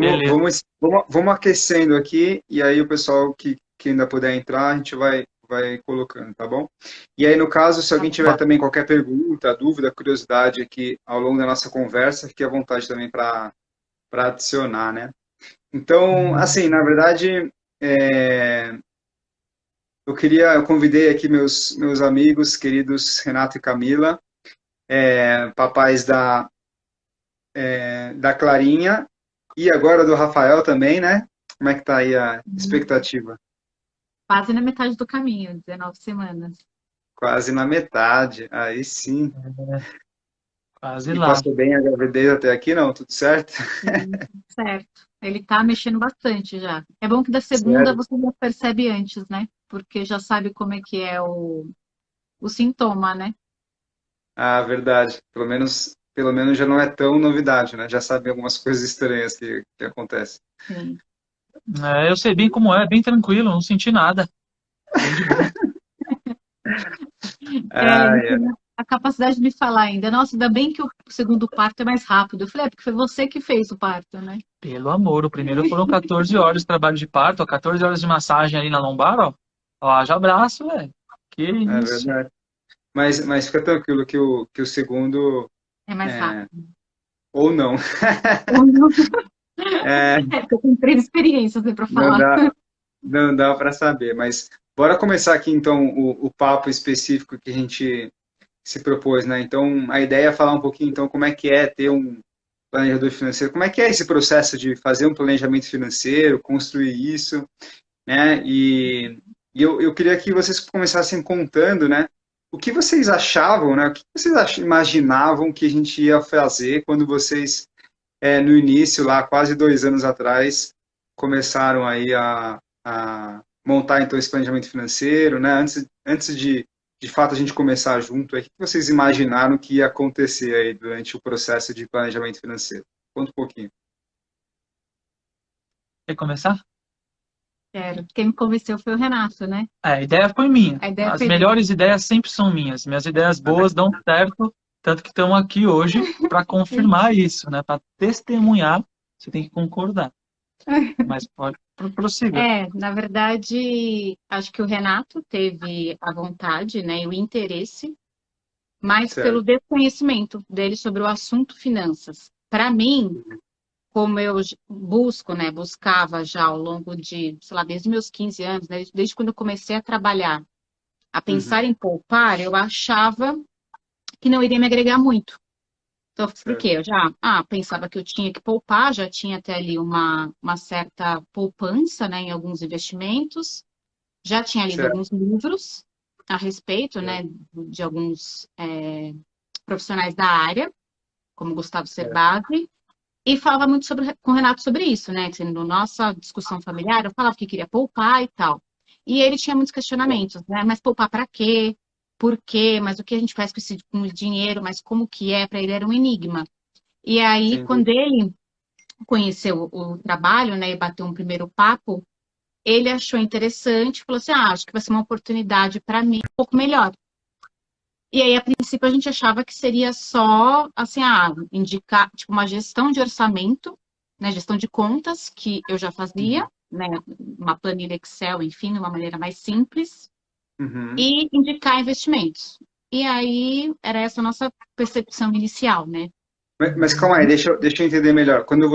Beleza. Vamos aquecendo aqui, e aí o pessoal que ainda puder entrar, a gente vai colocando, tá bom? E aí, no caso, se alguém tiver Tá. também qualquer pergunta, dúvida, curiosidade aqui ao longo da nossa conversa, fique à vontade também para adicionar, né? Então, assim, na verdade, é, eu convidei aqui meus amigos queridos Renato e Camila, papais da Clarinha e agora do Rafael também, né? Como é que tá aí a expectativa? Quase na metade do caminho, 19 semanas. Quase na metade, aí sim. É, quase E lá. passou bem a gravidez até aqui, não? Tudo certo? Sim, certo. Ele tá mexendo bastante já. É bom que da segunda Sério? você já percebe antes, né? Porque já sabe como é que é o sintoma, né? Ah, verdade. Pelo menos já não é tão novidade, né? Já sabe algumas coisas estranhas que acontecem. Sim. É, eu sei bem como é, bem tranquilo, não senti nada. Bem de boa. É, Ah, ele é. tem a capacidade de me falar ainda. Nossa, ainda bem que o segundo parto é mais rápido. Eu falei, é porque foi você que fez o parto, né? Pelo amor, o primeiro foram 14 horas de trabalho de parto, ó, 14 horas de massagem ali na lombar, ó. Ó, haja abraço, velho. Que É isso. verdade. Mas fica tranquilo que o segundo, É mais rápido. ou não, é, É, porque eu tenho 3 experiências né, para não falar. dá, não dá para saber. Mas bora começar aqui então o papo específico que a gente se propôs, né? Então a ideia é falar um pouquinho então como é que é ter um planejador financeiro, como é que é esse processo de fazer um planejamento financeiro, construir isso, né? E eu queria que vocês começassem contando, né? O que vocês achavam, né? O que vocês imaginavam que a gente ia fazer quando vocês, no início, lá, quase 2 anos atrás, começaram aí a montar, então, esse planejamento financeiro, né? Antes de fato, a gente começar junto, aí, o que vocês imaginaram que ia acontecer aí durante o processo de planejamento financeiro? Conta um pouquinho. Quer começar? Quero. Quem me convenceu foi o Renato, né? É, a ideia foi minha. A ideia As foi dele. melhores ideias sempre são minhas. Minhas ideias boas dão certo, tanto que estamos aqui hoje para confirmar isso, né? Para testemunhar, você tem que concordar. Mas pode prossiga. Na verdade, acho que o Renato teve a vontade, né, e o interesse, mas pelo Certo. desconhecimento dele sobre o assunto finanças. Para mim, como eu busco, né, buscava já ao longo de, sei lá, desde meus 15 anos, né, desde quando eu comecei a trabalhar, a pensar Uhum. em poupar, eu achava que não iria me agregar muito. Então, por Certo. quê? Eu já pensava que eu tinha que poupar, já tinha até ali uma certa poupança, né, em alguns investimentos, já tinha lido Certo. alguns livros a respeito, né, Certo. de alguns profissionais da área, como Gustavo Certo. Cerbasi, e falava muito com o Renato sobre isso, né? Assim, na nossa discussão familiar, eu falava que queria poupar e tal. E ele tinha muitos questionamentos, né? Mas poupar para quê? Por quê? Mas o que a gente faz com o dinheiro? Mas como que é? Para ele era um enigma. E aí, Entendi. quando ele conheceu o trabalho, né, e bateu um primeiro papo, ele achou interessante, falou assim: acho que vai ser uma oportunidade para mim um pouco melhor. E aí, a princípio, a gente achava que seria só, assim, indicar, tipo, uma gestão de orçamento, né, gestão de contas, que eu já fazia, Uhum. né, uma planilha Excel, enfim, de uma maneira mais simples, Uhum. e indicar investimentos. E aí, era essa a nossa percepção inicial, né? Mas calma aí, deixa eu entender melhor. Quando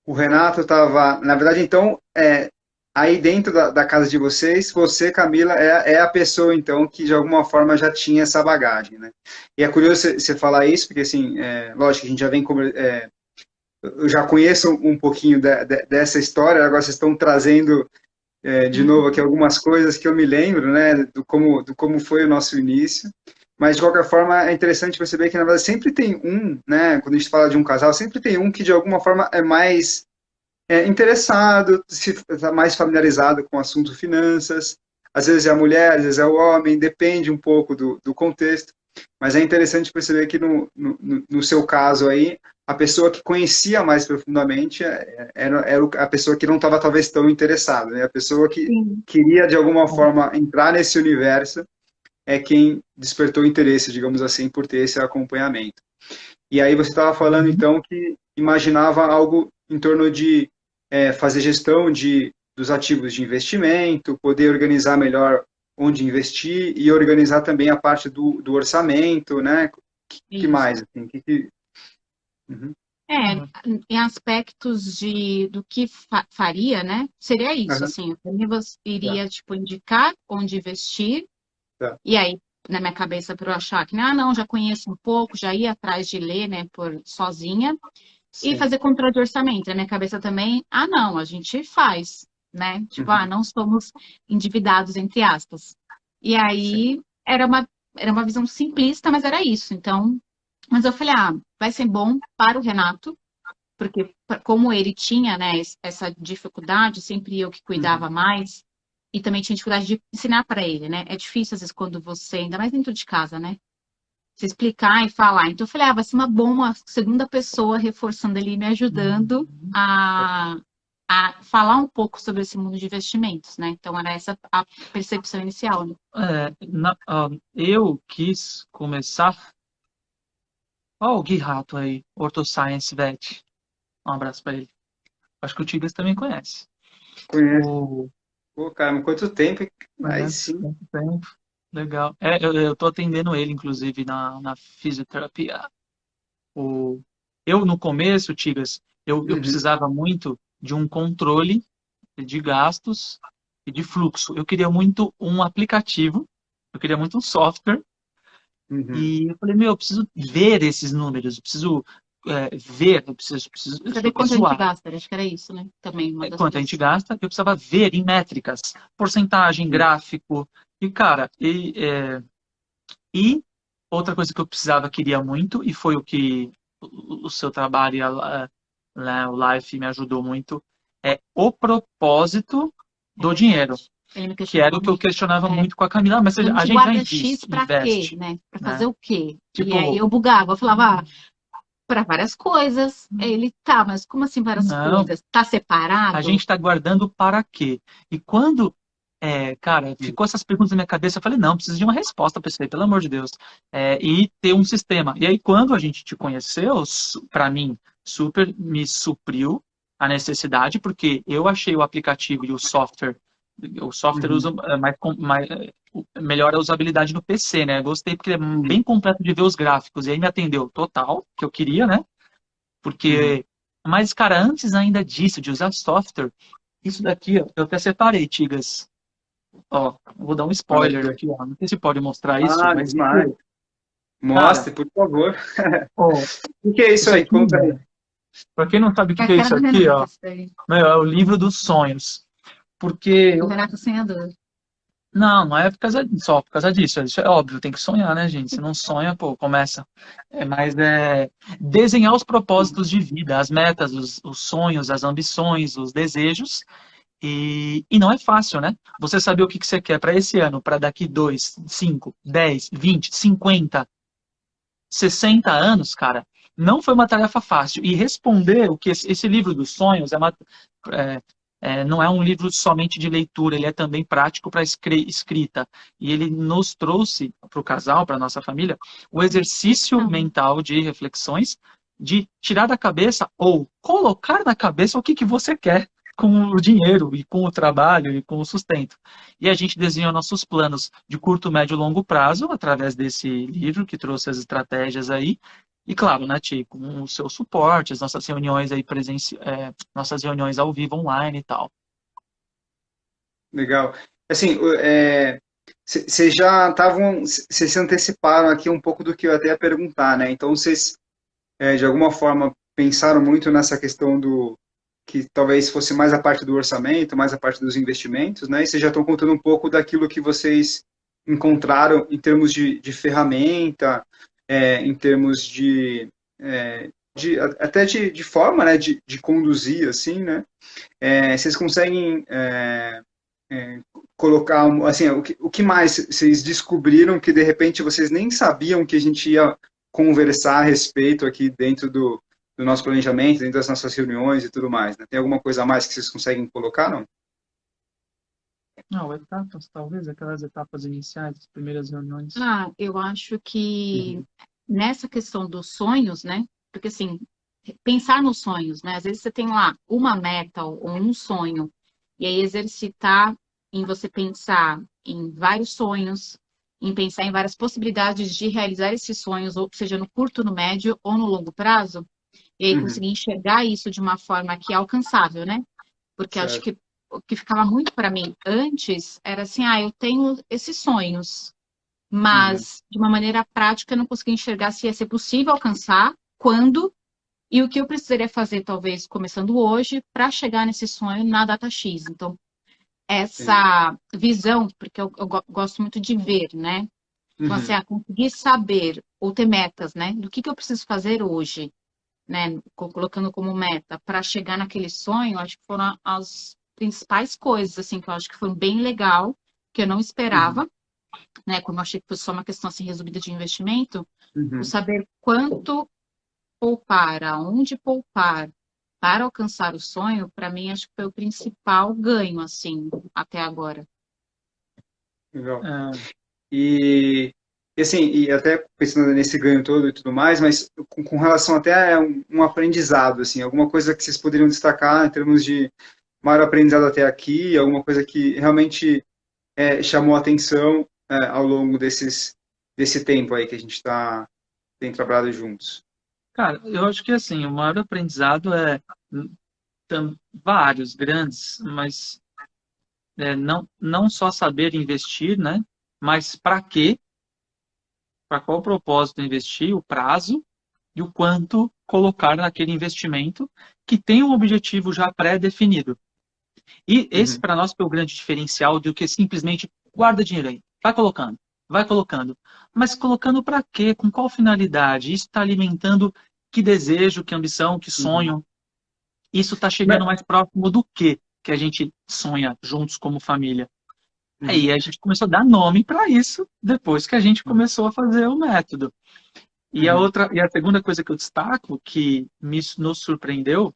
o Renato estava, na verdade, então, aí dentro da casa de vocês, você, Camila, é a pessoa, então, que de alguma forma já tinha essa bagagem, né? E é curioso você falar isso, porque, assim, lógico, a gente já vem, eu já conheço um pouquinho dessa história, agora vocês estão trazendo, de novo aqui algumas coisas que eu me lembro, né, do como foi o nosso início. Mas, de qualquer forma, é interessante perceber que, na verdade, sempre tem um, né, quando a gente fala de um casal, sempre tem um que, de alguma forma, é mais interessado, se está mais familiarizado com o assunto finanças. Às vezes é a mulher, às vezes é o homem, depende um pouco do contexto. Mas é interessante perceber que no seu caso aí, a pessoa que conhecia mais profundamente era a pessoa que não estava talvez tão interessada, né? A pessoa que Sim. queria de alguma forma entrar nesse universo é quem despertou interesse, digamos assim, por ter esse acompanhamento. E aí você estava falando, então, que imaginava algo em torno de fazer gestão dos ativos de investimento, poder organizar melhor onde investir e organizar também a parte do orçamento, né? Que Isso. mais? Assim, Uhum. Em aspectos do que faria, né? Seria isso, Aham. assim, eu também Tá, iria, tipo, indicar onde investir, tá. e aí, na minha cabeça, para eu achar que, não, já conheço um pouco, já ia atrás de ler, né, por sozinha, e Sim. fazer controle de orçamento. Na minha cabeça também, não, a gente faz, né? Tipo, Uhum. não somos endividados, entre aspas. E Sim. aí, era uma visão simplista, mas era isso. Então, mas eu falei, vai ser bom para o Renato, porque como ele tinha, né, essa dificuldade, sempre eu que cuidava Uhum. mais, e também tinha dificuldade de ensinar para ele, né? É difícil às vezes quando você, ainda mais dentro de casa, né? Você explicar e falar. Então eu falei, vai ser uma segunda pessoa reforçando ali, me ajudando Uhum. a falar um pouco sobre esse mundo de investimentos, né? Então era essa a percepção inicial, né? Eu quis começar. Ó, o Gui Rato aí, Orthoscience Vet. Um abraço pra ele. Acho que o Tigres também conhece. Conhece. O... Pô, cara, quanto tempo, hein? Aí Conhece, sim. quanto tempo. Legal. Eu tô atendendo ele, inclusive, na fisioterapia. O... Eu, no começo, Tigres, eu Uhum. precisava muito de um controle de gastos e de fluxo. Eu queria muito um aplicativo, eu queria muito um software. Uhum. E eu falei, eu preciso ver esses números, eu preciso ver, eu Saber sou quanto a gente visual. gasta, acho que era isso, né? Também uma das Quanto a gente coisas. gasta, eu precisava ver em métricas, porcentagem, Sim. gráfico. E, cara, e outra coisa que eu precisava, queria muito, e foi o que o seu trabalho, o Life me ajudou muito, é o propósito É do dinheiro, verdade. Ele me que era questionava o que eu muito. questionava É, muito com a Camila. Mas a a gente gente já guarda X para quê, investe, né? Para fazer né? o quê? E aí Tipo, eu bugava, eu falava, para várias coisas. Aí ele, tá, mas como assim várias não, coisas? Tá a gente separado? está guardando para quê? E quando, cara, Uhum. ficou essas perguntas na minha cabeça, eu falei, não, preciso de uma resposta para isso aí, pelo amor de Deus. E ter um sistema. E aí, quando a gente te conheceu, para mim, super me supriu a necessidade, porque eu achei o aplicativo e o software Uhum. usa melhora a usabilidade no PC, né? Gostei porque é Uhum. bem completo de ver os gráficos. E aí me atendeu total, que eu queria, né? Uhum. Porque, mas, cara, antes ainda disso, de usar software, isso daqui, ó, eu até separei, Tigas. Ó, eu vou dar um Olha spoiler aqui. aqui, ó. Não sei se pode mostrar isso, Ah, mas demais. isso, cara, Mostre, por favor. ó, O que é isso isso aí? aqui, Conta aí. pra quem não sabe o É que a que é cara isso do aqui, Renato, ó, isso daí. é o livro dos sonhos. Porque O Renato sonhador. não é só por causa disso. Isso é óbvio, tem que sonhar, né, gente? Se não sonha, pô, começa. Mas desenhar os propósitos de vida, as metas, os sonhos, as ambições, os desejos. E não é fácil, né? Você saber o que você quer para esse ano, para daqui 2, 5, 10, 20, 50, 60 anos, cara, não foi uma tarefa fácil. E responder o que esse livro dos sonhos é, não é um livro somente de leitura, ele é também prático para escrita. E ele nos trouxe para o casal, para a nossa família, o exercício Reflexão. mental de reflexões, de tirar da cabeça ou colocar na cabeça o que você quer com o dinheiro e com o trabalho e com o sustento. E a gente desenhou nossos planos de curto, médio e longo prazo através desse livro que trouxe as estratégias aí. E claro, né, Ti, com o seu suporte, as nossas reuniões aí nossas reuniões ao vivo online e tal. Legal. Assim, vocês já estavam, vocês se anteciparam aqui um pouco do que eu até ia perguntar, né? Então, vocês, de alguma forma, pensaram muito nessa questão que talvez fosse mais a parte do orçamento, mais a parte dos investimentos, né? E vocês já estão contando um pouco daquilo que vocês encontraram em termos de ferramenta, em termos até de forma, né, de conduzir, assim, né? Vocês conseguem colocar, assim, o que mais vocês descobriram que de repente vocês nem sabiam que a gente ia conversar a respeito aqui dentro do nosso planejamento, dentro das nossas reuniões e tudo mais, né? Tem alguma coisa a mais que vocês conseguem colocar, não? Não, etapas, talvez, aquelas etapas iniciais, as primeiras reuniões. Eu acho que Uhum. nessa questão dos sonhos, né? Porque assim, pensar nos sonhos, né? Às vezes você tem lá uma meta ou um sonho, e aí exercitar em você pensar em vários sonhos, em pensar em várias possibilidades de realizar esses sonhos, ou seja, no curto, no médio ou no longo prazo, e aí Uhum. conseguir enxergar isso de uma forma que é alcançável, né? Porque acho Certo. que o que ficava muito para mim antes era assim, eu tenho esses sonhos, Uhum. mas de uma maneira prática eu não conseguia enxergar se ia ser possível alcançar, quando e o que eu precisaria fazer, talvez, começando hoje, para chegar nesse sonho na data X. Então, Entendi. essa visão, porque eu gosto muito de ver, né? Então, assim, Uhum. conseguir saber ou ter metas, né? Do que eu preciso fazer hoje, né? Colocando como meta para chegar naquele sonho, acho que foram as principais coisas, assim, que eu acho que foi bem legal, que eu não Uhum. esperava, né? Como eu achei que fosse só uma questão, assim, resumida de investimento, o Uhum. saber quanto poupar, aonde poupar para alcançar o sonho, para mim, acho que foi o principal ganho, assim, até agora. Legal. É, E assim, e até pensando nesse ganho todo e tudo mais, mas com relação até a um aprendizado, assim, alguma coisa que vocês poderiam destacar em termos de maior aprendizado até aqui, alguma coisa que realmente chamou a atenção ao longo desse tempo aí que a gente tem trabalhado juntos. cara, eu acho que assim, o maior aprendizado é vários grandes, mas não só saber investir, né? Mas para quê, para qual propósito investir, o prazo e o quanto colocar naquele investimento que tem um objetivo já pré-definido. E esse, Uhum. para nós, foi o grande diferencial do que simplesmente guarda dinheiro aí, vai colocando, vai colocando. Mas colocando para quê? Com qual finalidade? Isso está alimentando que desejo, que ambição, que Uhum. sonho. Isso está chegando Mas- mais próximo do que a gente sonha juntos como família. uhum. Aí a gente começou a dar nome para isso depois que a gente Uhum. começou a fazer o método. Uhum. E a segunda coisa que eu destaco, que nos surpreendeu,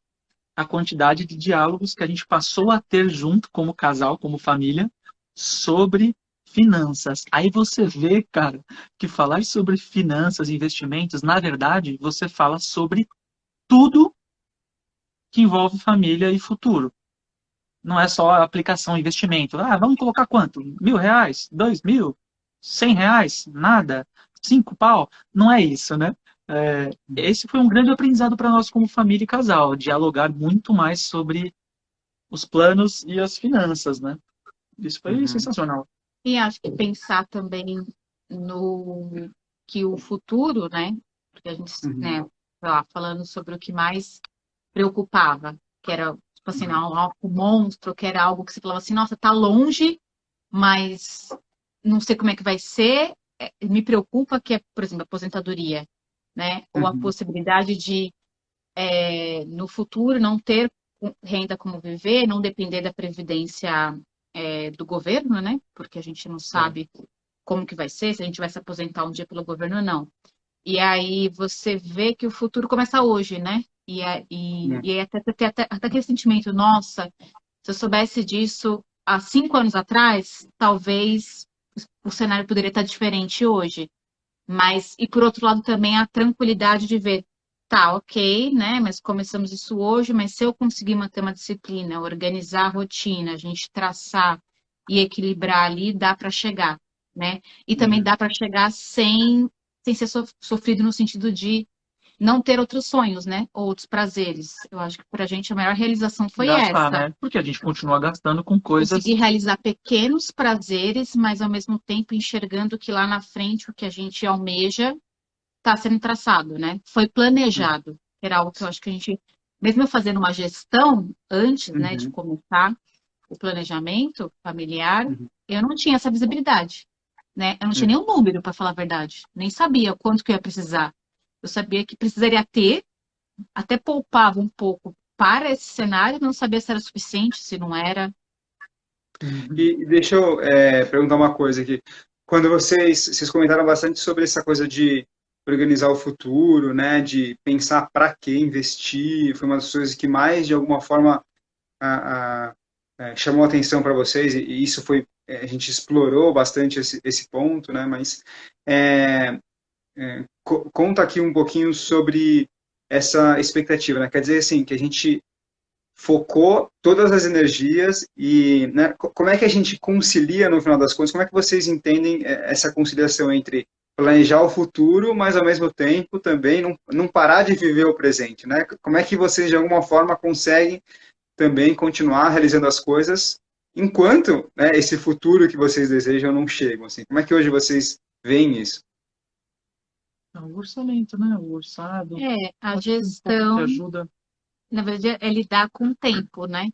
a quantidade de diálogos que a gente passou a ter junto como casal, como família, sobre finanças. Aí você vê, cara, que falar sobre finanças, investimentos, na verdade, você fala sobre tudo que envolve família e futuro. Não é só aplicação, investimento. Ah, vamos colocar quanto? R$ 1.000? 2.000? R$ 100? Nada? 5 pau? Não é isso, né? Uhum. Esse foi um grande aprendizado para nós como família e casal, dialogar muito mais sobre os planos e as finanças, né? Isso foi Uhum. sensacional. E acho que pensar também no que o futuro, né? Porque a gente, Uhum. né, sei lá, falando sobre o que mais preocupava, que era, tipo assim, Uhum. não, algo monstro, que era algo que você falava assim, nossa, tá longe, mas não sei como é que vai ser. Me preocupa que é, por exemplo, a aposentadoria, né? Ou a Uhum. possibilidade de, no futuro, não ter renda como viver, não depender da previdência, do governo, né? Porque a gente não Certo. sabe como que vai ser, se a gente vai se aposentar um dia pelo governo ou não. E aí você vê que o futuro começa hoje, né? Uhum. E aí até aquele sentimento, nossa, se eu soubesse disso há 5 anos atrás, talvez o cenário poderia estar diferente hoje. Mas, e por outro lado, também a tranquilidade de ver, tá, ok, né? Mas começamos isso hoje, mas se eu conseguir manter uma disciplina, organizar a rotina, a gente traçar e equilibrar ali, dá para chegar, né? E também Uhum. dá para chegar sem ser sofrido no sentido de não ter outros sonhos, né? Ou outros prazeres. Eu acho que para a gente a maior realização foi Gastar, essa. né? Porque a gente continua gastando com Conseguir coisas. realizar pequenos prazeres, mas ao mesmo tempo enxergando que lá na frente o que a gente almeja está sendo traçado, né? Foi planejado. Era algo que eu acho que a gente, mesmo eu fazendo uma gestão antes, né, de Uhum. começar o planejamento familiar, Uhum. eu não tinha essa visibilidade, né? Eu não tinha Uhum. nenhum número, para falar a verdade. Nem sabia quanto que eu ia precisar. Eu sabia que precisaria ter, até poupava um pouco para esse cenário, não sabia se era suficiente, se não era. Uhum. E deixa eu perguntar uma coisa aqui. Quando vocês comentaram bastante sobre essa coisa de organizar o futuro, né, de pensar para que investir, foi uma das coisas que mais, de alguma forma, chamou a atenção para vocês, e isso foi, a gente explorou bastante esse ponto, né, mas conta aqui um pouquinho sobre essa expectativa, né? Quer dizer, assim, que a gente focou todas as energias e, né, como é que a gente concilia, no final das contas, como é que vocês entendem essa conciliação entre planejar o futuro, mas ao mesmo tempo também não parar de viver o presente, né? Como é que vocês, de alguma forma, conseguem também continuar realizando as coisas enquanto, né, esse futuro que vocês desejam não chega, assim? Como é que hoje vocês veem isso? O orçamento, né? O orçado. A Acho que um pouco de gestão, ajuda. na verdade, é lidar com o tempo, né?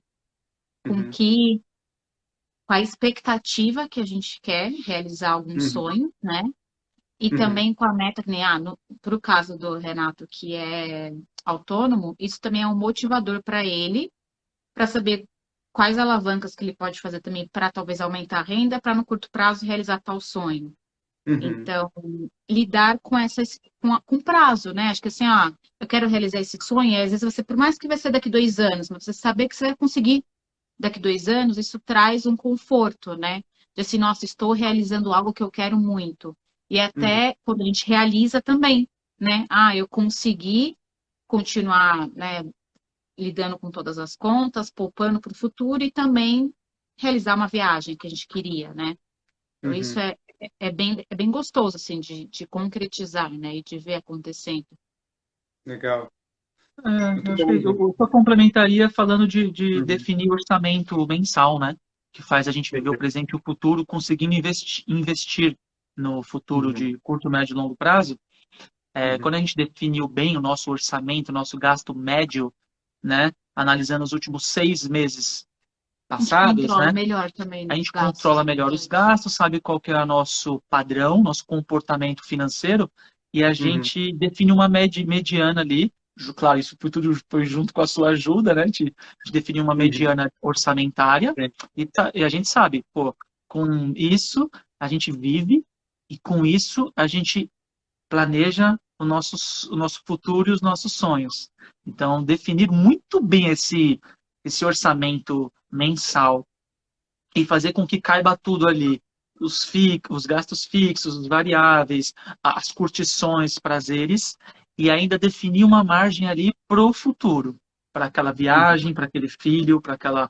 Com Uhum, com a expectativa que a gente quer realizar algum uhum, sonho, né? E uhum, também com a meta, que nem, para o caso do Renato, que é autônomo, isso também é um motivador para ele, para saber quais alavancas que ele pode fazer também para talvez aumentar a renda, para no curto prazo realizar tal sonho. uhum, Então, lidar com com prazo, né? Acho que assim, eu quero realizar esse sonho, e às vezes você, por mais que vai ser daqui 2 anos, mas você saber que você vai conseguir daqui 2 anos, isso traz um conforto, né? De assim, nossa, estou realizando algo que eu quero muito. E uhum, até quando a gente realiza também, né? Eu consegui continuar, né, lidando com todas as contas, poupando para o futuro e também realizar uma viagem que a gente queria, né? Então, isso uhum. é bem gostoso, assim, de concretizar, né? E de ver acontecendo. Legal. Eu Muito acho que bom, Ju. eu só complementaria falando de Uhum. definir orçamento mensal, né? Que faz a gente viver o Perfeito. presente e o futuro, conseguindo investir no futuro Uhum, de curto, médio e longo prazo. uhum, Quando a gente definiu bem o nosso orçamento, o nosso gasto médio, né? Analisando os últimos 6 meses A gente passados, controla né? melhor também, A né, os gente gastos, controla né? melhor os gastos, sabe qual que é o nosso padrão, nosso comportamento financeiro, e a uhum, gente define uma mediana ali. Claro, isso foi tudo foi junto com a sua ajuda, né? De definir uma uhum. mediana orçamentária, Sim. e a gente sabe, pô, com isso a gente vive, e com isso a gente planeja o nosso futuro e os nossos sonhos. Então, definir muito bem esse orçamento mensal e fazer com que caiba tudo ali. Os gastos fixos, os variáveis, as curtições, prazeres, e ainda definir uma margem ali para o futuro, para aquela Uhum, viagem, para aquele filho, para aquela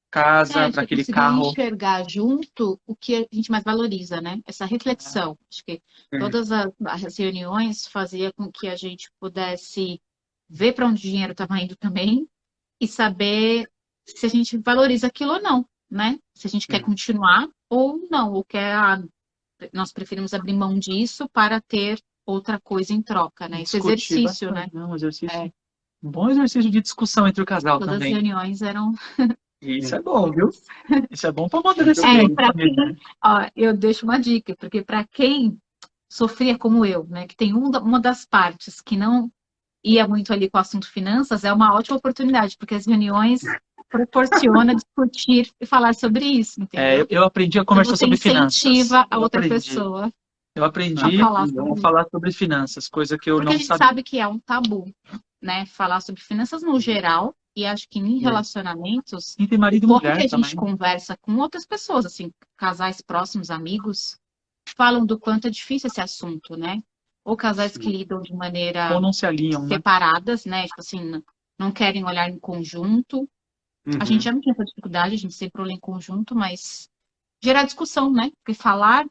casa, Acho para que aquele conseguir carro. enxergar junto o que a gente mais valoriza, né? Essa reflexão. Acho que uhum, todas as reuniões fazia com que a gente pudesse ver para onde o dinheiro estava indo também e saber se a gente valoriza aquilo ou não, né? Se a gente quer uhum. continuar ou não, ou quer, nós preferimos abrir mão disso para ter outra coisa em troca, né? Esse Discutir exercício, né? bastante, né? Um exercício, É, um bom exercício de discussão entre o casal todas as também. reuniões eram E isso é Uhum. bom, viu? Isso é bom para Muito amadurecimento bom. para também, quem, né? ó, eu deixo uma dica, porque para quem sofria como eu, né, que tem uma das partes que não ia muito ali com o assunto finanças, é uma ótima oportunidade, porque as reuniões proporciona discutir e falar sobre isso, entendeu? Eu aprendi a Então conversar você sobre finanças. incentiva a outra pessoa Eu a aprendi falar a sobre isso. falar sobre finanças, coisa que eu Porque a não gente sabia. sabe que é um tabu, né? Falar sobre finanças no geral, e acho que em Uhum. relacionamentos, Entre o marido e pouco que mulher a gente também. conversa com outras pessoas, assim, casais próximos, amigos, falam do quanto é difícil esse assunto, né? Ou casais que Sim. lidam de Ou maneira não se alinham, né? separadas, né? Tipo assim, não querem olhar em conjunto. A gente Uhum. já não tem essa dificuldade, a gente sempre olha em conjunto, mas gerar discussão, né? Porque falar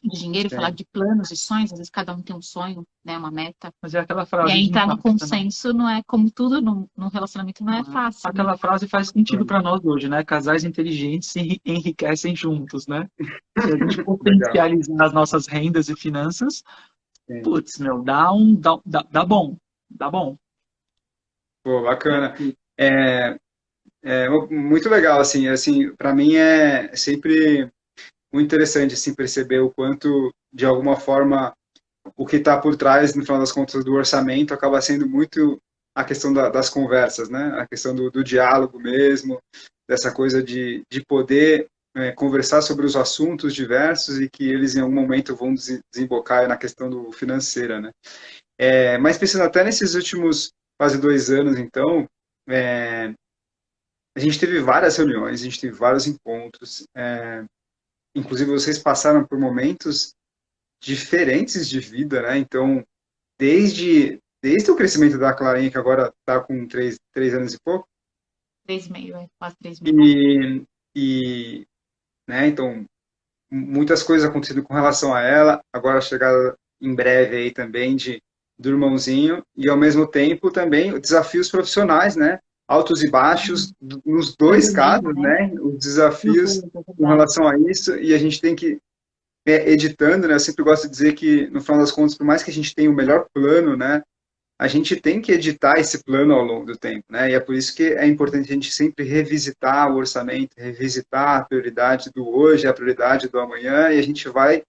de dinheiro, falar Sim. de planos e sonhos, às vezes cada um tem um sonho, né? Uma meta. Mas é aquela E frase aí de entrar no impacto, né? consenso não é como tudo no relacionamento, não é fácil, né? Aquela frase faz sentido Uhum. para nós hoje, né? Casais inteligentes se enriquecem juntos, né? Se a gente Legal. potencializar as nossas rendas e finanças, Sim. putz, meu, dá bom. Dá bom. Pô, bacana. É, muito legal, assim, para mim é sempre muito interessante, assim, perceber o quanto, de alguma forma, o que está por trás, no final das contas, do orçamento acaba sendo muito a questão das conversas, né? A questão do diálogo mesmo, dessa coisa de poder conversar sobre os assuntos diversos e que eles, em algum momento, vão desembocar na questão do financeira, né? Mas pensando até nesses últimos quase 2 anos, então, é, a gente teve várias reuniões, a gente teve vários encontros, inclusive vocês passaram por momentos diferentes de vida, né? Então, desde o crescimento da Clarinha, que agora está com 3 anos e pouco, 3,5, quase 3,5. e, né, então, muitas coisas acontecendo com relação a ela, agora a chegada em breve aí também do irmãozinho, e ao mesmo tempo também desafios profissionais, né? Altos e baixos, nos dois Também, casos, né? né? Os desafios com relação a isso, e a gente tem que, editando, né? Eu sempre gosto de dizer que, no final das contas, por mais que a gente tenha o melhor plano, né? A gente tem que editar esse plano ao longo do tempo, né? E é por isso que é importante a gente sempre revisitar o orçamento, revisitar a prioridade do hoje, a prioridade do amanhã, e a gente vai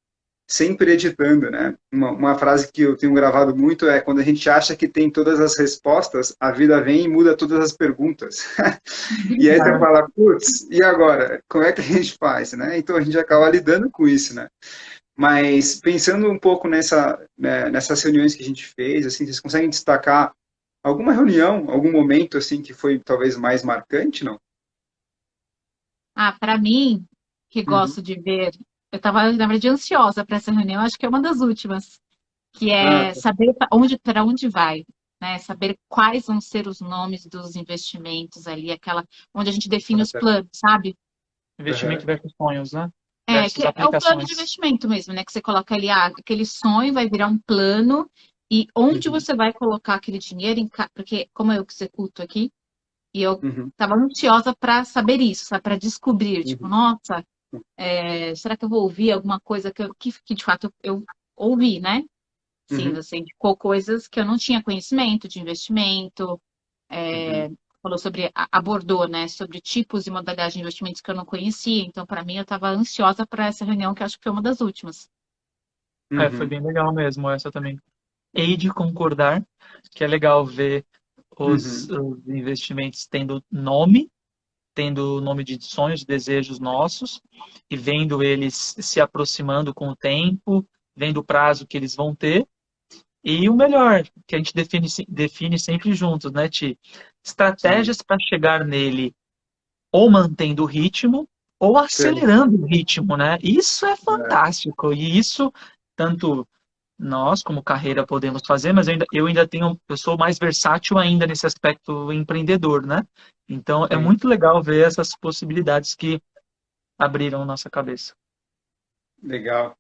sempre editando, né? Uma frase que eu tenho gravado muito é: quando a gente acha que tem todas as respostas, a vida vem e muda todas as perguntas. E aí você fala, putz, e agora? Como é que a gente faz, né? Então a gente acaba lidando com isso, né? Mas pensando um pouco nessas reuniões que a gente fez, assim, vocês conseguem destacar alguma reunião, algum momento assim que foi talvez mais marcante, não? Para mim, que Uhum. gosto de ver, eu estava, na verdade, ansiosa para essa reunião, acho que é uma das últimas, que Ah, é saber para onde vai, né? Saber quais vão ser os nomes dos investimentos ali, aquela onde a gente define os tá. planos, sabe? Uhum. Investimento versus sonhos, né? Que Versus é o plano de aplicações. investimento mesmo, né? Que você coloca ali, aquele sonho vai virar um plano e onde Uhum. você vai colocar aquele dinheiro, porque como eu que executo aqui, e eu Uhum. estava ansiosa para saber isso, sabe? Para descobrir, tipo, Uhum. nossa, será que eu vou ouvir alguma coisa que de fato eu ouvi, né? Sim, Uhum. você indicou coisas que eu não tinha conhecimento de investimento, Uhum. falou sobre, abordou, né, sobre tipos e modalidades de investimentos que eu não conhecia. Então, para mim, eu estava ansiosa para essa reunião, que acho que foi uma das últimas. Foi Uhum. bem legal mesmo essa também. Hei de concordar que é legal ver os, Uhum. os investimentos tendo nome de sonhos, desejos nossos, e vendo eles se aproximando com o tempo, vendo o prazo que eles vão ter. E o melhor, que a gente define sempre juntos, né, Ti? Sim. Estratégias para chegar nele ou mantendo o ritmo ou Sim. acelerando o ritmo, né? Isso é É. fantástico. E isso, tanto nós, como carreira, podemos fazer, mas eu sou mais versátil ainda nesse aspecto empreendedor, né? Então, é Sim. muito legal ver essas possibilidades que abriram nossa cabeça. Legal.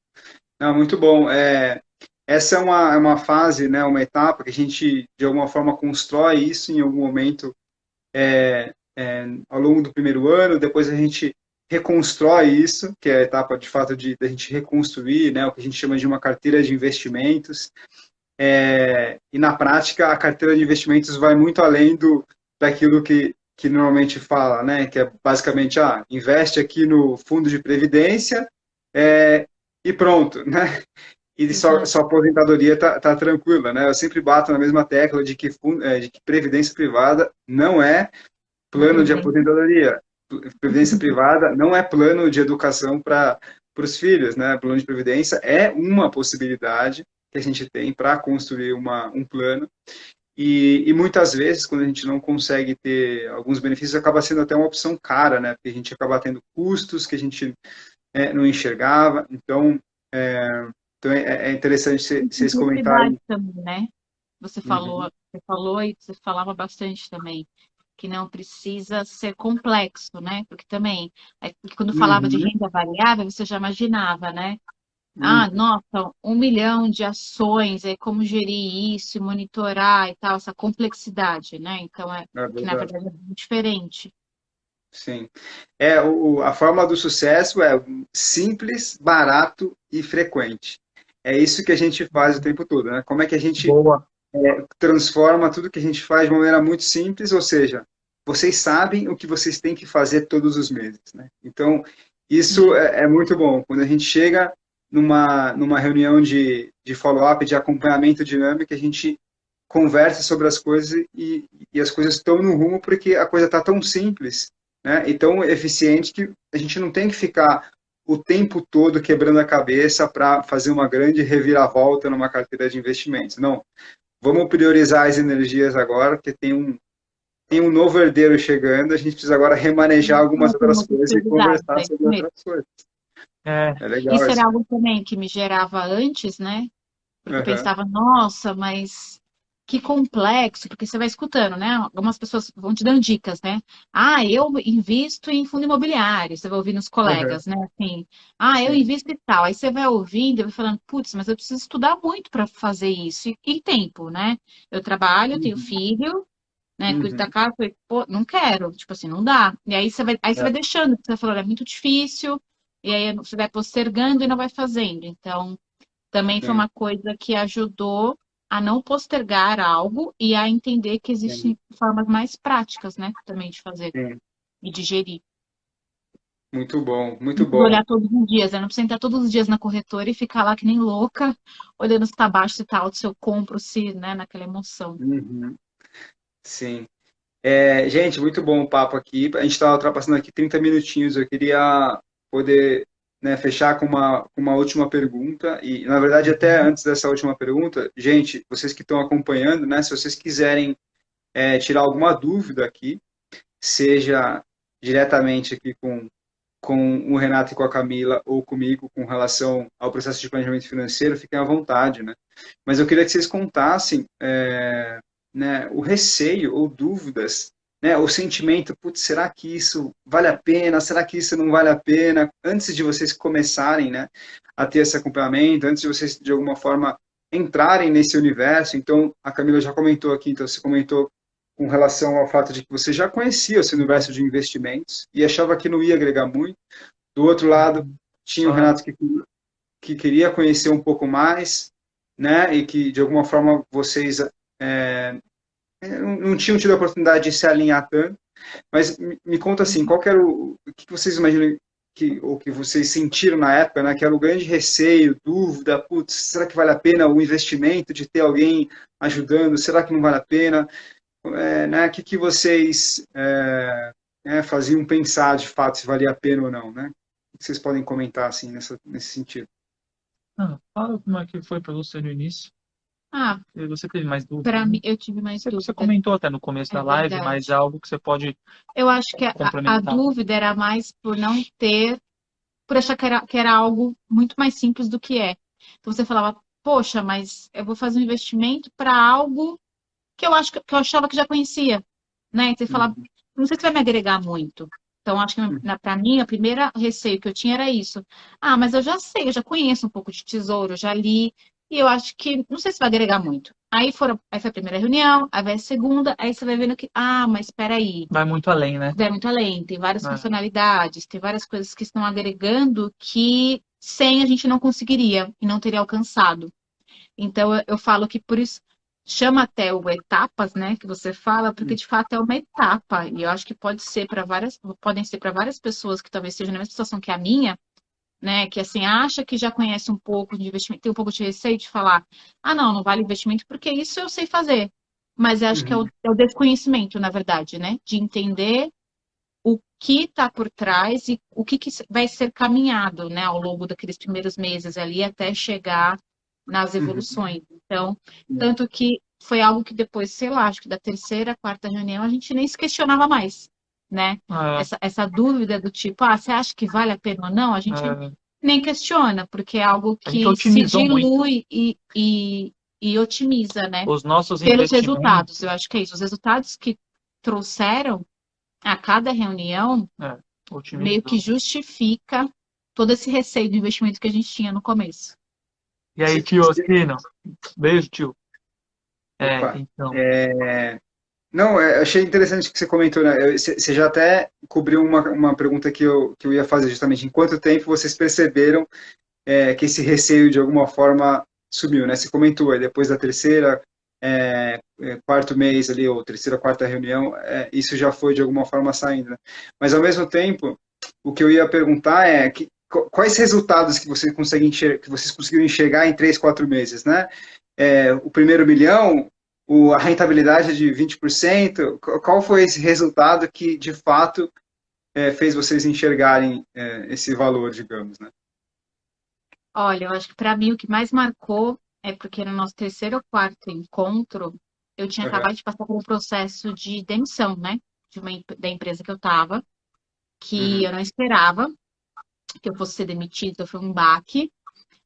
Não, muito bom. Essa é uma fase, né, uma etapa que a gente, de alguma forma, constrói isso em algum momento ao longo do primeiro ano, depois a gente reconstrói isso, que é a etapa, de fato, de a gente reconstruir, né, o que a gente chama de uma carteira de investimentos. E, na prática, a carteira de investimentos vai muito além daquilo que normalmente fala, né, que é basicamente, investe aqui no fundo de previdência, e pronto, né? E Exato. sua aposentadoria tá tranquila, né? Eu sempre bato na mesma tecla de que previdência privada não é Uma plano de previdência. aposentadoria. Previdência privada não é plano de educação para os filhos, né? Plano de previdência é uma possibilidade que a gente tem para construir um plano. E muitas vezes, quando a gente não consegue ter alguns benefícios, acaba sendo até uma opção cara, né? Porque a gente acaba tendo custos que a gente não enxergava. Então é interessante vocês Simplicidade comentarem. também, né? Uhum. Você falou e você falava bastante também, que não precisa ser complexo, né? Porque também, porque quando falava de Uhum. renda variável, você já imaginava, né? Uhum. Nossa, 1 milhão de ações, como gerir isso, monitorar e tal, essa complexidade, né? Então, É que na verdade. verdade é muito diferente. Sim. A fórmula do sucesso é simples, barato e frequente. É isso que a gente faz o tempo todo, né? Como é que a gente Boa. transforma tudo que a gente faz de uma maneira muito simples, ou seja, vocês sabem o que vocês têm que fazer todos os meses, né? Então, isso Sim. é muito bom. Quando a gente chega numa reunião de follow-up, de acompanhamento dinâmico, a gente conversa sobre as coisas e as coisas estão no rumo porque a coisa está tão simples, né, e tão eficiente que a gente não tem que ficar o tempo todo quebrando a cabeça para fazer uma grande reviravolta numa carteira de investimentos. Não, vamos priorizar as energias agora, porque tem um novo herdeiro chegando, a gente precisa agora remanejar algumas Tem outras outras coisas e prioridades, conversar é isso sobre mesmo. outras coisas. É, É legal Isso era isso. algo também que me gerava antes, né? Porque eu Aham, pensava, nossa, mas que complexo, porque você vai escutando, né? Algumas pessoas vão te dando dicas, né? Ah, eu invisto em fundo imobiliário, você vai ouvir nos aham, colegas, né? Assim, ah, eu sim. invisto e tal. Aí você vai ouvindo e vai falando, putz, mas eu preciso estudar muito para fazer isso. E tempo, né? Eu trabalho, eu tenho Uhum, filho, né? Cuido da uhum, casa, falei, pô, não quero, tipo assim, não dá. E aí você vai é, deixando, porque você vai falando, é muito difícil, e aí você vai postergando e não vai fazendo. Então, também foi sim, uma coisa que ajudou a não postergar algo e a entender que sim, existem formas mais práticas, né, também de fazer sim. e de gerir. Muito bom, Não muito precisa bom. olhar todos os dias, né? Não precisa entrar todos os dias na corretora e ficar lá que nem louca, olhando se tá baixo, se tá alto, se eu compro, se, né, naquela emoção. Uhum, sim. Gente, muito bom o papo aqui. A gente está ultrapassando aqui 30 minutinhos. Eu queria poder, né, fechar com uma última pergunta. E, na verdade, até uhum. antes dessa última pergunta, gente, vocês que estão acompanhando, né, se vocês quiserem tirar alguma dúvida aqui, seja diretamente aqui com o Renato e com a Camila, ou comigo, com relação ao processo de planejamento financeiro, fiquem à vontade, né? Mas eu queria que vocês contassem, né, o receio ou dúvidas, né, o sentimento, putz, será que isso vale a pena? Será que isso não vale a pena? Antes de vocês começarem, né, a ter esse acompanhamento, antes de vocês, de alguma forma, entrarem nesse universo. Então, a Camila já comentou aqui, então você comentou com relação ao fato de que você já conhecia esse universo de investimentos e achava que não ia agregar muito. Do outro lado, tinha o Claro. Renato que queria conhecer um pouco mais, né, e que de alguma forma vocês não tinham tido a oportunidade de se alinhar tanto, mas me conta assim, qual que era o que vocês imaginam ou que vocês sentiram na época, né, que era o grande receio, dúvida, putz, será que vale a pena o investimento de ter alguém ajudando, será que não vale a pena? Né, o que vocês faziam pensar de fato se valia a pena ou não, né? O que vocês podem comentar assim nesse sentido? Ah, fala como é que foi para você no início. Ah, E você teve mais para dúvidas, mim, né? eu tive mais Você dúvida, comentou até no começo é da live, mas é verdade. algo que você pode Eu acho que a complementar. dúvida era mais por não ter, por achar que era algo muito mais simples do que é. Então você falava, poxa, mas eu vou fazer um investimento para algo que eu acho que eu achava que já conhecia, né? Então você falava, Uhum, não sei se vai me agregar muito. Então, acho que para mim, a primeira receio que eu tinha era isso. Ah, mas eu já sei, eu já conheço um pouco de tesouro, eu já li, e eu acho que não sei se vai agregar muito. Aí foi a primeira reunião, aí vai a segunda, aí você vai vendo que, mas espera aí, Vai muito além, né? vai muito além, tem várias É. funcionalidades, tem várias coisas que estão agregando que sem a gente não conseguiria e não teria alcançado. Então, eu falo que por isso chama até o etapas, né, que você fala, porque de fato é uma etapa. E eu acho que podem ser para várias pessoas que talvez estejam na mesma situação que a minha, né, que assim acha que já conhece um pouco de investimento, tem um pouco de receio de falar, não, não vale investimento porque isso eu sei fazer. Mas eu acho que é uhum, o desconhecimento, na verdade, né, de entender o que está por trás e o que vai ser caminhado, né, ao longo daqueles primeiros meses ali até chegar nas uhum, evoluções. Então, uhum. tanto que foi algo que depois, sei lá, acho que da terceira, quarta reunião, a gente nem se questionava mais, né? É, Essa dúvida do tipo, você acha que vale a pena ou não? A gente é, nem questiona, porque é algo a gente que se otimizou muito dilui e otimiza, né? os nossos Pelos investimentos. resultados. Eu acho que é isso. Os resultados que trouxeram a cada reunião É, meio que otimizou. justifica todo esse receio do investimento que a gente tinha no começo. E aí, tio Ossino? Beijo, tio. Opa. Então. Não, achei interessante que você comentou, né? Você já até cobriu uma pergunta que eu ia fazer justamente. Em quanto tempo vocês perceberam que esse receio de alguma forma sumiu, né? Você comentou aí depois da terceira, quarto mês ali, ou terceira, quarta reunião, isso já foi de alguma forma saindo, né? Mas ao mesmo tempo, o que eu ia perguntar é quais resultados que vocês conseguem que vocês conseguiram enxergar em 3, 4 meses, né? O primeiro milhão, a rentabilidade de 20%, qual foi esse resultado que de fato fez vocês enxergarem esse valor, digamos, né? Olha, eu acho que para mim o que mais marcou é porque no nosso terceiro ou quarto encontro, eu tinha Uhum, acabado de passar por um processo de demissão, né? Da empresa que eu estava, que uhum, eu não esperava. que eu fosse ser demitida, foi um baque.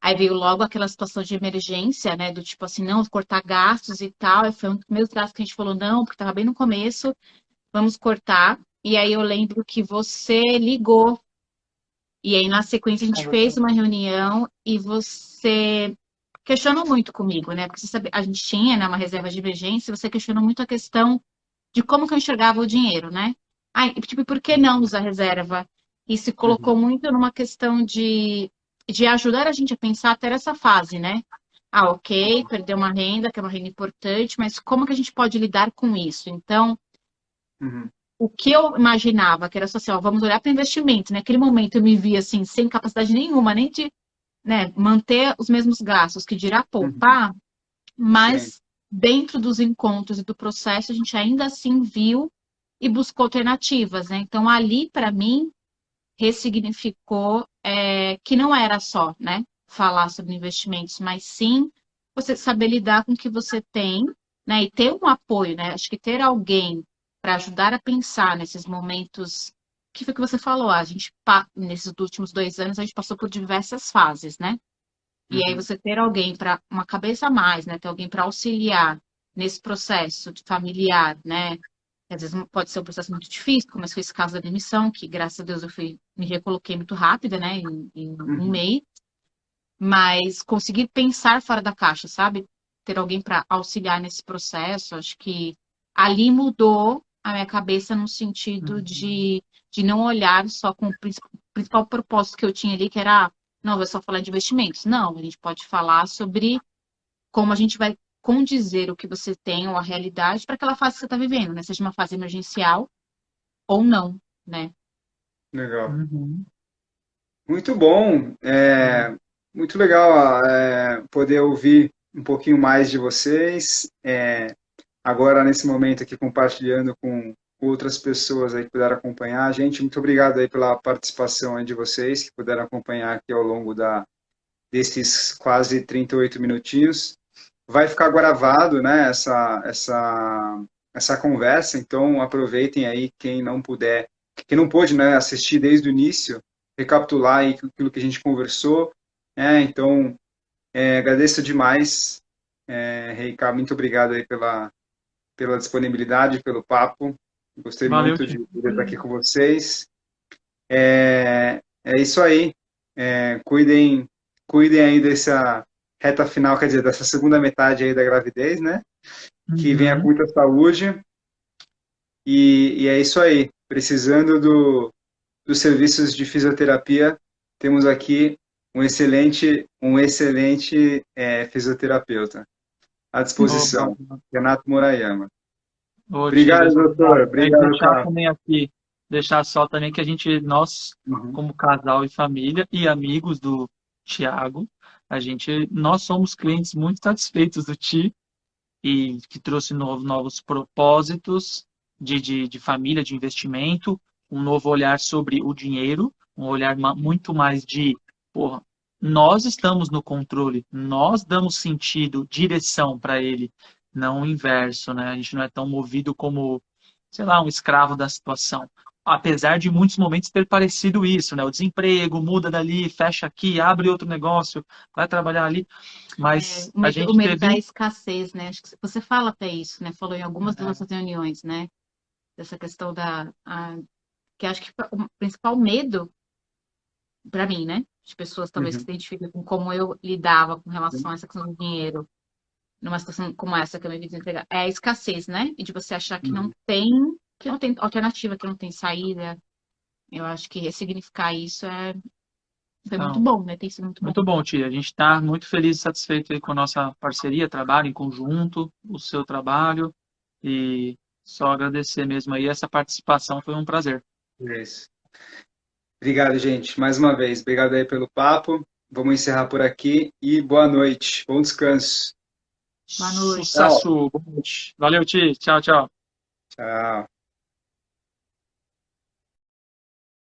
Aí veio logo aquela situação de emergência, né? Do tipo assim, não, cortar gastos e tal. E foi um dos primeiros gastos que a gente falou, não, porque estava bem no começo, vamos cortar. E aí eu lembro que você ligou. E aí, na sequência, a gente fez uma reunião e você questionou muito comigo, né? Porque você sabe, a gente tinha, né, uma reserva de emergência, e você questionou muito a questão de como que eu enxergava o dinheiro, né? Ai, tipo, por que não usar reserva? E se colocou Uhum. muito numa questão de ajudar a gente a pensar até essa fase, né? Ah, ok, perdeu uma renda, que é uma renda importante, mas como que a gente pode lidar com isso? Então, Uhum. o que eu imaginava, que era só assim, ó, vamos olhar para investimento. Naquele momento eu me via assim, sem capacidade nenhuma, nem de, né, manter os mesmos gastos, que dirá Uhum. poupar, Sim. mas dentro dos encontros e do processo, a gente ainda assim viu e buscou alternativas, né? Então, ali, para mim, ressignificou que não era só, né, falar sobre investimentos, mas sim você saber lidar com o que você tem, né, e ter um apoio, né? Acho que ter alguém para ajudar a pensar nesses momentos, que foi o que você falou, a gente, nesses últimos 2 anos, a gente passou por diversas fases, né? E aí Uhum. você ter alguém para uma cabeça a mais, né? Ter alguém para auxiliar nesse processo de familiar, né? Às vezes pode ser um processo muito difícil, como foi esse caso da demissão, que graças a Deus me recoloquei muito rápida, né? Em um Uhum. mês, mas conseguir pensar fora da caixa, sabe? Ter alguém para auxiliar nesse processo, acho que ali mudou a minha cabeça no sentido Uhum. de não olhar só com o principal propósito que eu tinha ali, que era, não, vou só falar de investimentos. Não, a gente pode falar sobre como a gente vai condizer o que você tem ou a realidade para aquela fase que você está vivendo, né? Seja uma fase emergencial ou não, né? Legal. Uhum. Muito bom. Muito legal poder ouvir um pouquinho mais de vocês. Agora, nesse momento aqui, compartilhando com outras pessoas aí que puderam acompanhar a gente. Muito obrigado aí pela participação aí de vocês que puderam acompanhar aqui ao longo desses quase 38 minutinhos. Vai ficar gravado, né, essa conversa, então aproveitem aí quem não pôde, né, assistir desde o início, recapitular aí aquilo que a gente conversou, então agradeço demais, Reika, muito obrigado aí pela disponibilidade, pelo papo, gostei Valeu, muito Ti. de poder estar aqui com vocês, é isso aí, cuidem aí dessa reta final, quer dizer, dessa segunda metade aí da gravidez, né? Que venha com Uhum. muita saúde e é isso aí. Precisando dos serviços de fisioterapia, temos aqui um excelente fisioterapeuta à Opa. disposição, Renato Murayama. Ô, Ti, Obrigado, Deus doutor. obrigado. Aí Obrigado, deixar cara. também aqui, deixar só também que a gente, nós, Uhum. como casal e família e amigos do Tiago, nós somos clientes muito satisfeitos do Ti e que trouxe novos propósitos de família, de investimento, um novo olhar sobre o dinheiro, um olhar muito mais de, porra, nós estamos no controle, nós damos sentido, direção para ele, não o inverso, né? A gente não é tão movido como, sei lá, um escravo da situação. Apesar de muitos momentos ter parecido isso, né? O desemprego muda dali, fecha aqui, abre outro negócio, vai trabalhar ali, mas a O gente medo da teve. escassez, né? Acho que você fala até isso, né? Falou em algumas das É, nossas reuniões, né? Dessa questão que acho que o principal medo para mim, né? De pessoas talvez que Uhum. se identificam com como eu lidava com relação a essa questão do dinheiro, numa situação como essa que eu me vi desempregar, é a escassez, né? E de você achar Uhum. que não tem alternativa, que não tem saída. Eu acho que ressignificar isso foi muito então, bom, né? Tem sido muito bom. muito bom, Tia. A gente está muito feliz e satisfeito aí com a nossa parceria, trabalho em conjunto, o seu trabalho, e só agradecer mesmo aí. Essa participação foi um prazer. É isso. Obrigado, gente. Mais uma vez, obrigado aí pelo papo. Vamos encerrar por aqui e boa noite. Bom descanso. Boa noite. Tchau. Sucesso! Boa noite. Valeu, Tia. Tchau, tchau. Tchau.